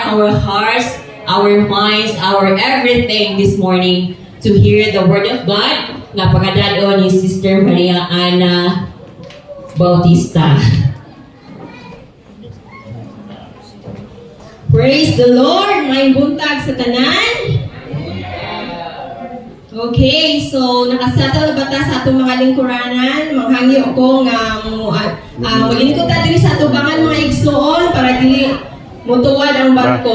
our hearts, our minds, our everything this morning to hear the Word of God na pagkadalo ni Sister Maria Ana Bautista. Praise the Lord! May buntag sa tanan. Okay, so nakasettle ba ta sa atong mga lingkuranan? Manghangyo ko nga maglingkod ta diri sa atubangan mga igsoon para dili mutuwad ang barko.